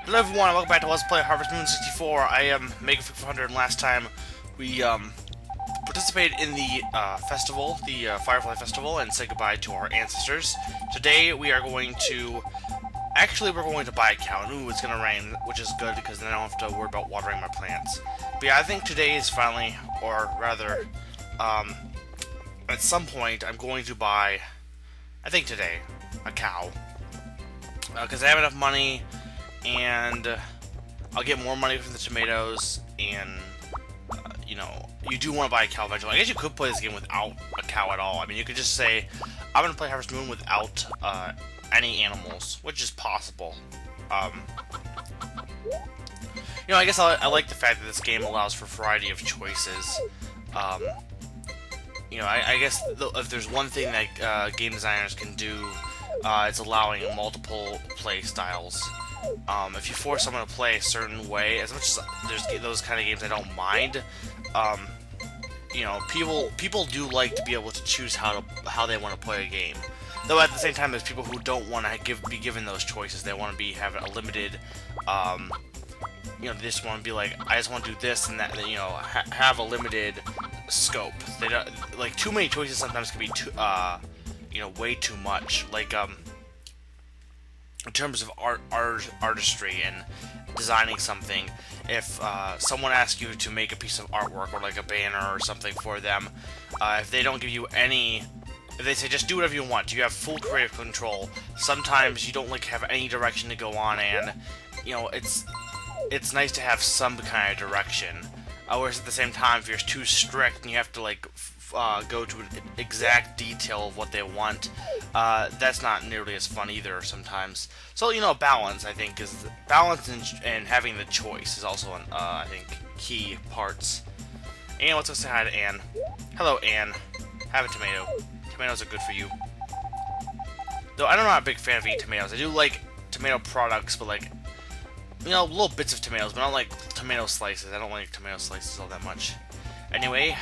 Hello everyone, welcome back to Let's Play Harvest Moon 64. I am Mega400, and last time we participated in the festival, the Firefly Festival, and said goodbye to our ancestors. Today we are going to... Actually, we're going to buy a cow. Ooh, it's gonna rain, which is good because then I don't have to worry about watering my plants. But yeah, I think today is finally, or rather, at some point I'm going to buy, I think today, a cow. Because I have enough money, and I'll get more money from the tomatoes, and, you know, you do want to buy a cow eventually. I guess you could play this game without a cow at all. I mean, you could just say, I'm going to play Harvest Moon without any animals, which is possible. You know, I guess I like the fact that this game allows for a variety of choices. You know, I guess if there's one thing that game designers can do, it's allowing multiple play styles. If you force someone to play a certain way, as much as there's those kind of games I don't mind, you know, people do like to be able to choose how they want to play a game. Though at the same time, there's people who don't want to be given those choices. They want to have a limited, you know, they just want to be like, I just want to do this and that. You know, have a limited scope. They don't like too many choices. Sometimes can be too, you know, way too much. Like in terms of artistry and designing something, if someone asks you to make a piece of artwork or like a banner or something for them, if they don't give you any, if they say just do whatever you want, you have full creative control. Sometimes you don't like have any direction to go on, and you know it's nice to have some kind of direction. Whereas at the same time, if you're too strict and you have to like go to an exact detail of what they want, that's not nearly as fun either sometimes. So, you know, balance, I think, is balance and having the choice is also, I think, key parts. And let's go say hi to Anne. Hello, Anne. Have a tomato. Tomatoes are good for you. Though I'm not a big fan of eating tomatoes. I do like tomato products, but like, you know, little bits of tomatoes, but I don't like tomato slices. I don't like tomato slices all that much. Anyway,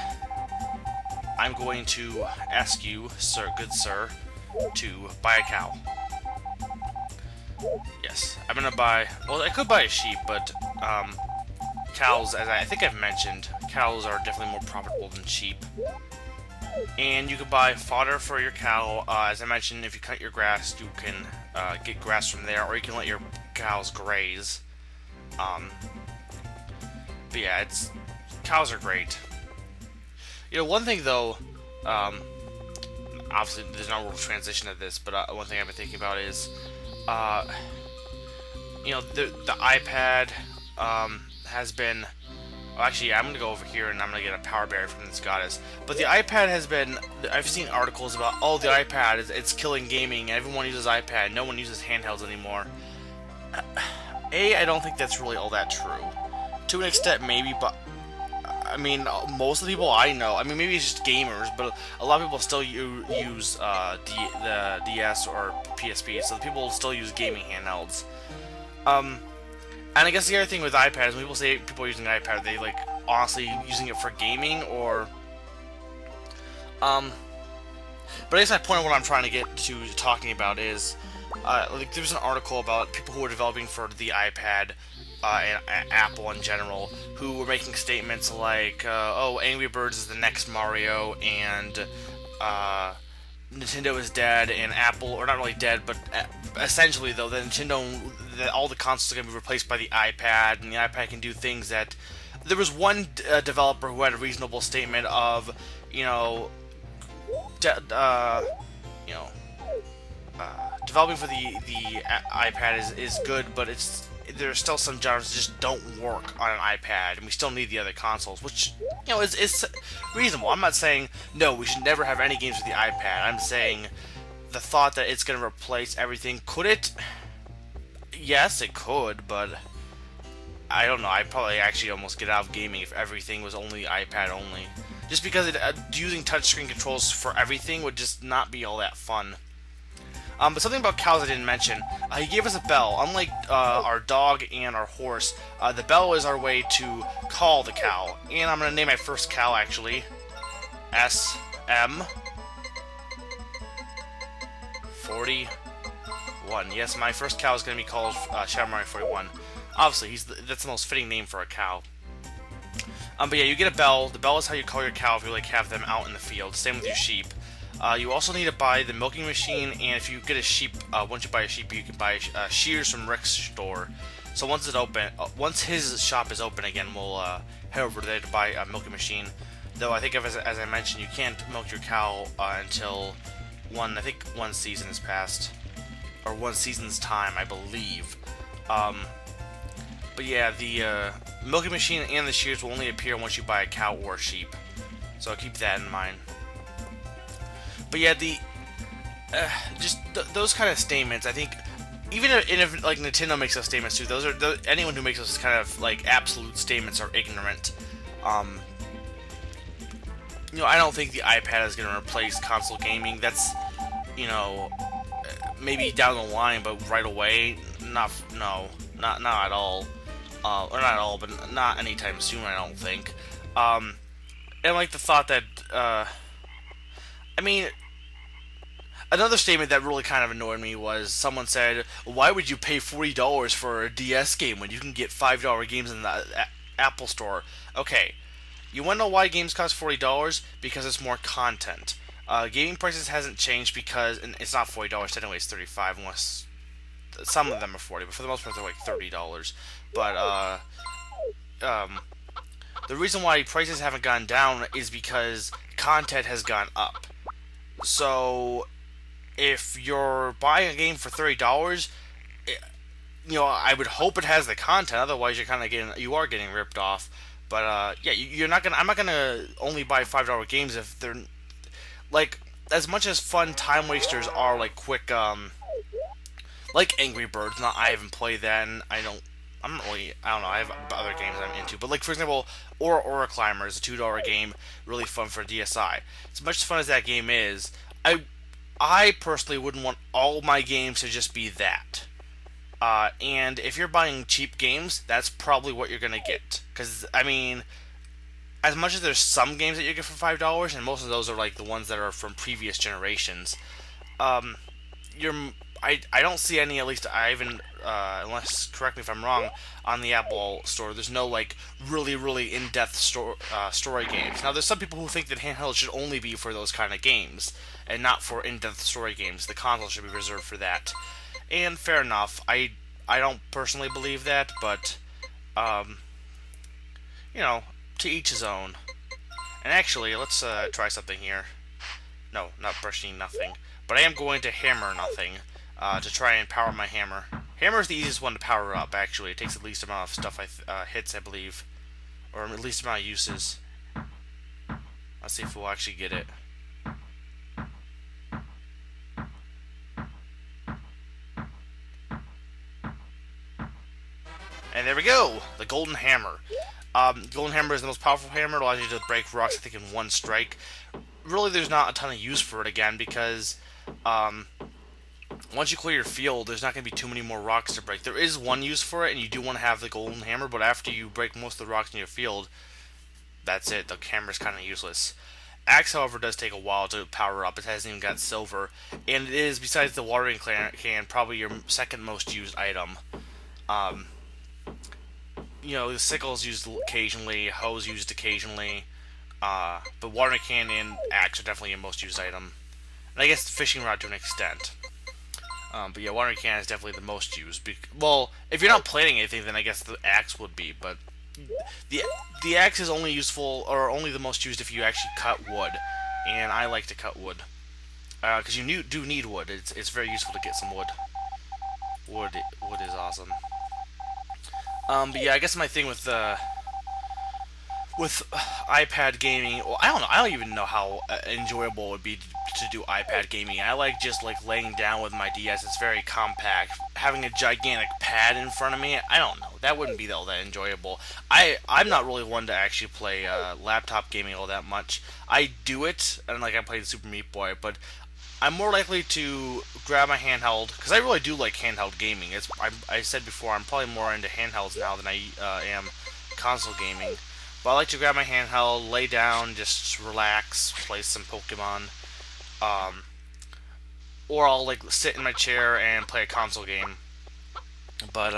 I'm going to ask you, sir, good sir, to buy a cow. Yes, I'm gonna buy, well, I could buy a sheep, but, cows, as I think I've mentioned, cows are definitely more profitable than sheep. And you can buy fodder for your cow. As I mentioned, if you cut your grass, you can get grass from there, or you can let your cows graze. But yeah, cows are great. You know, one thing though, obviously there's no real transition to this, but one thing I've been thinking about is, you know, the iPad has been. Well, actually, yeah, I'm gonna go over here and I'm gonna get a power berry from this goddess. But the iPad has been. I've seen articles about, oh, the iPad it's killing gaming. Everyone uses iPad. No one uses handhelds anymore. I don't think that's really all that true. To an extent, maybe, but I mean, most of the people I know, I mean, maybe it's just gamers, but a lot of people still use the DS or PSP, so people still use gaming handhelds. And I guess the other thing with iPad is when people say people are using an iPad, are they like honestly using it for gaming, or but I guess my point of what I'm trying to get to talking about is, like, there's an article about people who are developing for the iPad, and Apple in general, who were making statements like, oh, Angry Birds is the next Mario, and Nintendo is dead, and Apple, or not really dead, but essentially though, all the consoles are going to be replaced by the iPad, and the iPad can do things that... There was one developer who had a reasonable statement of, you know, developing for the iPad is good, but there's still some genres that just don't work on an iPad, and we still need the other consoles, which, you know, is reasonable. I'm not saying, no, we should never have any games with the iPad. I'm saying the thought that it's going to replace everything, could it? Yes, it could, but I don't know. I'd probably actually almost get out of gaming if everything was only iPad only. Just because using touchscreen controls for everything would just not be all that fun. But something about cows I didn't mention. He gave us a bell. Unlike our dog and our horse, the bell is our way to call the cow. And I'm going to name my first cow, actually, SM 40 41. Yes, my first cow is going to be called Shadow Mario 41. Obviously, that's the most fitting name for a cow. But yeah, you get a bell. The bell is how you call your cow if you like have them out in the field. Same with your sheep. You also need to buy the milking machine, and if you get a sheep, once you buy a sheep, you can buy shears from Rick's store. So once it's open, once his shop is open again, we'll head over there to buy a milking machine. Though I think, as I mentioned, you can't milk your cow until I think one season has passed, or one season's time, I believe. But yeah, the milking machine and the shears will only appear once you buy a cow or a sheep. So keep that in mind. But yeah, those kind of statements, I think, even if like Nintendo makes those statements too, anyone who makes those kind of like absolute statements are ignorant. I don't think the iPad is going to replace console gaming. That's, maybe down the line, but right away, not at all. Or not at all, but not anytime soon, I don't think. And like the thought that, another statement that really kind of annoyed me was someone said, "Why would you pay $40 for a DS game when you can get $5 games in the Apple Store?" Okay, you want to know why games cost $40? Because it's more content. Gaming prices hasn't changed because, and it's not $40. Technically, it's $35, unless some of them are $40, but for the most part, they're like $30. But the reason why prices haven't gone down is because content has gone up. So if you're buying a game for $30, I would hope it has the content. Otherwise, you are getting ripped off. But yeah, I'm not gonna only buy $5 games if they're like, as much as fun time wasters are like quick, like Angry Birds. I haven't played that, and I don't know. I have other games I'm into, but like for example, Aura Climber is a $2 game, really fun for DSi. As much fun as that game is, I personally wouldn't want all my games to just be that. And if you're buying cheap games, that's probably what you're gonna get. Because as much as there's some games that you get for $5, and most of those are like the ones that are from previous generations, I don't see any, at least I haven't, unless, correct me if I'm wrong, on the Apple Store. There's no like really in-depth story games. Now there's some people who think that handheld should only be for those kind of games and not for in-depth story games. The console should be reserved for that. And fair enough. I don't personally believe that, but to each his own. And actually, let's try something here. No, not brushing nothing. But I am going to hammer nothing to try and power my hammer. Hammer is the easiest one to power up, actually. It takes the least amount of stuff hits, I believe. Or at least amount of uses. Let's see if we'll actually get it. And there we go! The Golden Hammer. Golden Hammer is the most powerful hammer. It allows you to break rocks, I think, in one strike. Really, there's not a ton of use for it again, because once you clear your field, there's not going to be too many more rocks to break. There is one use for it, and you do want to have the Golden Hammer, but after you break most of the rocks in your field, that's it. The hammer's kind of useless. Axe, however, does take a while to power up. It hasn't even got silver, and it is, besides the watering can, probably your second most used item. The sickle's used occasionally, hoe's used occasionally, but watering can and axe are definitely your most used item. And I guess the fishing rod to an extent. But yeah, watering can is definitely the most used. Well, if you're not planting anything, then I guess the axe would be, but the axe is only useful, or only the most used, if you actually cut wood. And I like to cut wood. Because you do need wood. It's very useful to get some wood. Wood is awesome. But yeah, I guess my thing with iPad gaming, well, I don't know. I don't even know how enjoyable it would be to do iPad gaming. I like just like laying down with my DS. It's very compact. Having a gigantic pad in front of me, I don't know. That wouldn't be all that enjoyable. I'm not really one to actually play laptop gaming all that much. I do it, and like I played Super Meat Boy, but I'm more likely to grab my handheld, because I really do like handheld gaming. I said before, I'm probably more into handhelds now than I am console gaming. But I like to grab my handheld, lay down, just relax, play some Pokemon. or I'll like sit in my chair and play a console game. But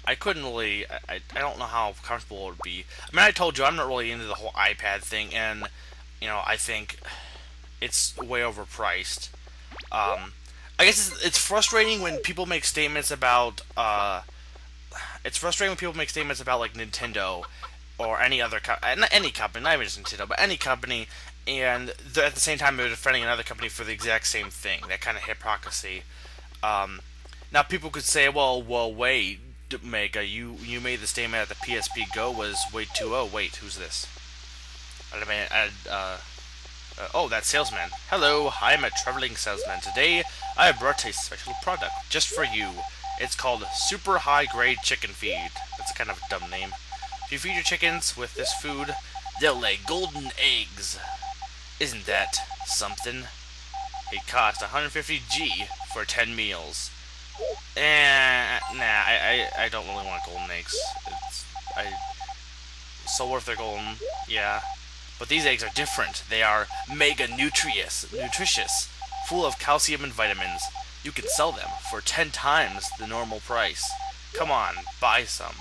I couldn't really. I don't know how comfortable it would be. I mean, I told you I'm not really into the whole iPad thing, and I think it's way overpriced. Um, I guess it's frustrating when people make statements about. It's frustrating when people make statements about like Nintendo or any other any company, not even just Nintendo, but any company, and at the same time they're defending another company for the exact same thing. That kind of hypocrisy. Um, Now people could say, well, wait, Mega, you made the statement that the PSP Go was way too. Oh, wait, who's this? Oh, that's Salesman. Hello, I'm a traveling salesman. Today, I brought a special product just for you. It's called Super High Grade Chicken Feed. That's a kind of a dumb name. If you feed your chickens with this food, they'll lay golden eggs. Isn't that something? It costs 150G for 10 meals. I don't really want golden eggs. So worth their golden, yeah. But these eggs are different. They are mega nutritious, full of calcium and vitamins. You can sell them for 10 times the normal price. Come on, buy some.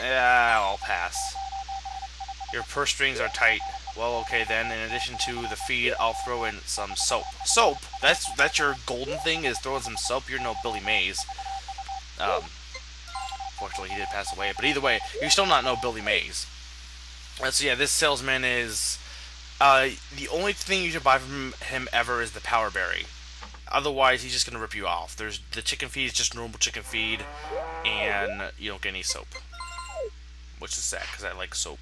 I'll pass. Your purse strings are tight. Well, okay then. In addition to the feed, I'll throw in some soap. Soap? That's your golden thing? Is throwing some soap? You're no Billy Mays. Fortunately, he did pass away. But either way, you're still not no Billy Mays. So yeah, this salesman is. The only thing you should buy from him ever is the Power Berry. Otherwise, he's just gonna rip you off. There's the chicken feed is just normal chicken feed, and you don't get any soap, which is sad because I like soap.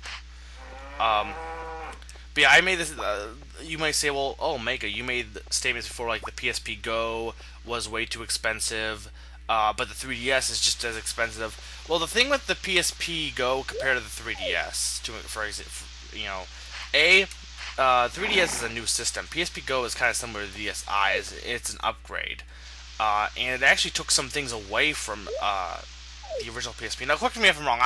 But yeah, I made this. You might say, well, oh, Mega, you made statements before like the PSP Go was way too expensive, but the 3DS is just as expensive. Well, the thing with the PSP Go compared to the 3DS, for example, 3DS is a new system. PSP Go is kind of similar to the DSi. It's an upgrade, and it actually took some things away from the original PSP. Now, correct me if I'm wrong.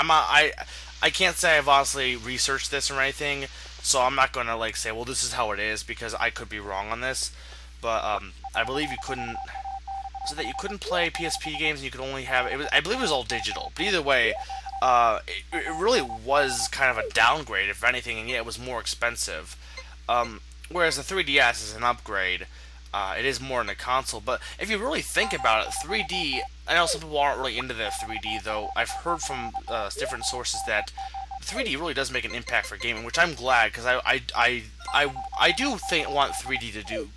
I can't say I've honestly researched this or anything, so I'm not gonna like say, well, this is how it is, because I could be wrong on this. But I believe you couldn't. So that you couldn't play PSP games, and you could only have it was. I believe it was all digital. But either way, it really was kind of a downgrade, if anything, and yet it was more expensive. Whereas the 3DS is an upgrade. It is more in a console, but if you really think about it, 3D. I know some people aren't really into the 3D, though. I've heard from different sources that 3D really does make an impact for gaming, which I'm glad, because I do want 3D to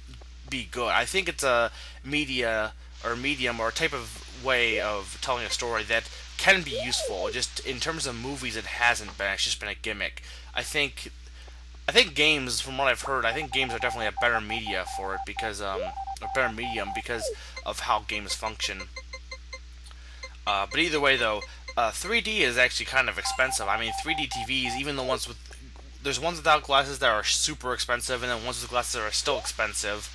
be good. I think it's a medium or a type of way of telling a story that can be useful. Just in terms of movies, it hasn't been. It's just been a gimmick. I think games, from what I've heard, I think games are definitely a better media for it because a better medium because of how games function. But either way, though, 3D is actually kind of expensive. I mean, 3D TVs, even the ones with there's ones without glasses that are super expensive, and then ones with glasses that are still expensive.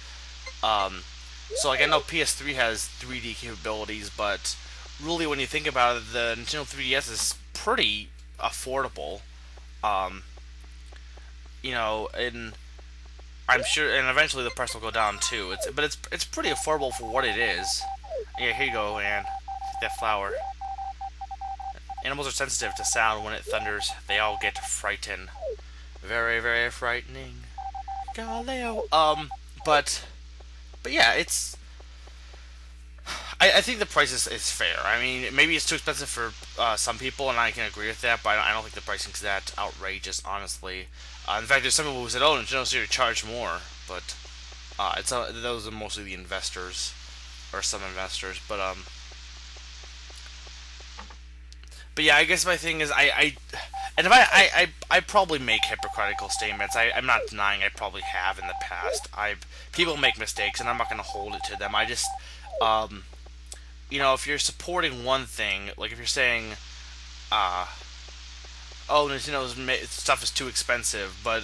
So like I know PS3 has 3D capabilities, but really when you think about it, the Nintendo 3DS is pretty affordable. And I'm sure, and eventually the price will go down too. It's pretty affordable for what it is. Yeah, here you go, Anne. Take that flower. Animals are sensitive to sound. When it thunders, they all get frightened. Very, very frightening. Galileo. But yeah, it's. I think the price is fair. I mean, maybe it's too expensive for some people, and I can agree with that, but I don't think the pricing's that outrageous, honestly. In fact, there's some people who said, oh, Nintendo's here to charge more, but those are mostly the investors, or some investors, but yeah, I guess my thing is, I probably make hypocritical statements. I'm not denying I probably have in the past. People make mistakes, and I'm not going to hold it to them. I just, if you're supporting one thing, like if you're saying, oh, Nintendo's stuff is too expensive, but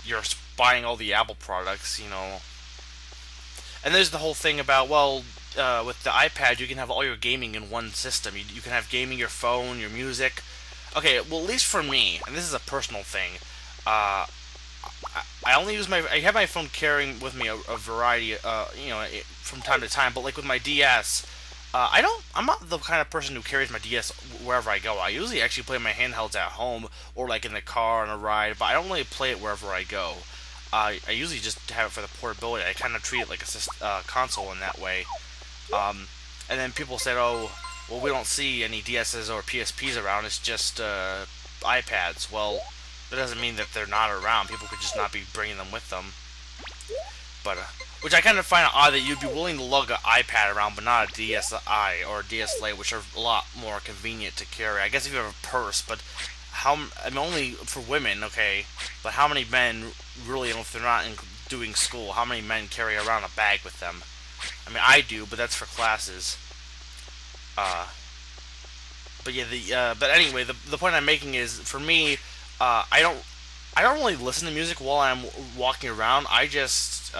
you're buying all the Apple products, And there's the whole thing about, well, with the iPad, you can have all your gaming in one system. You can have gaming, your phone, your music. Okay, well, at least for me, and this is a personal thing, I only use I have my phone carrying with me a variety, from time to time. But like with my DS, I'm not the kind of person who carries my DS wherever I go. I usually actually play my handhelds at home or like in the car on a ride, but I don't really play it wherever I go. I usually just have it for the portability. I kind of treat it like a console in that way. And then people said, "Oh, well, we don't see any DSs or PSPs around. It's just iPads." Well, that doesn't mean that they're not around. People could just not be bringing them with them. But which I kind of find odd that you'd be willing to lug an iPad around, but not a DSi or a DS Lite, which are a lot more convenient to carry. I guess if you have a purse, but I mean, only for women, okay. But how many men really, if they're not doing school, how many men carry around a bag with them? I mean, I do, but that's for classes. Uh, but yeah, but anyway, the point I'm making is, for me, I don't really listen to music while I'm walking around. I just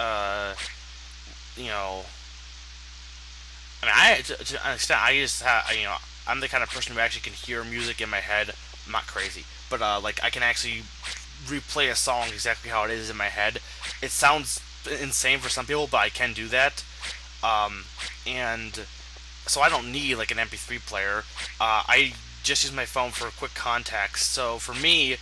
you know, I mean, to an extent, I just I'm the kind of person who actually can hear music in my head. I'm not crazy, but like I can actually replay a song exactly how it is in my head. It sounds insane for some people, but I can do that. And so I don't need like an MP3 player. I just use my phone for quick context. So for me,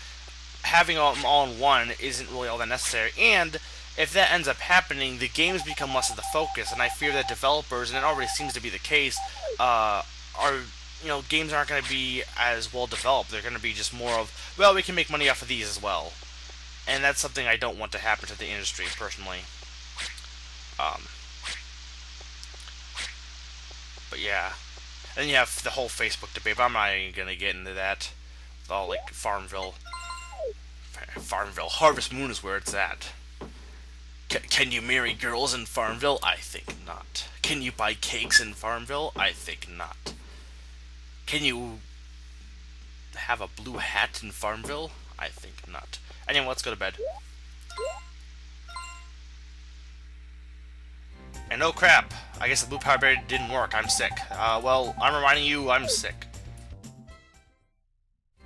having them all in one isn't really all that necessary. And if that ends up happening, the games become less of the focus. And I fear that developers, and it already seems to be the case, are games aren't going to be as well developed. They're going to be just more of, well, we can make money off of these as well. And that's something I don't want to happen to the industry personally. Um, but yeah, and you have the whole Facebook debate. But I'm not even gonna get into that. With all like Farmville, Harvest Moon is where it's at. Can you marry girls in Farmville? I think not. Can you buy cakes in Farmville? I think not. Can you have a blue hat in Farmville? I think not. Anyway, let's go to bed. And oh crap, I guess the blue power berry didn't work. I'm sick. Well, I'm reminding you I'm sick.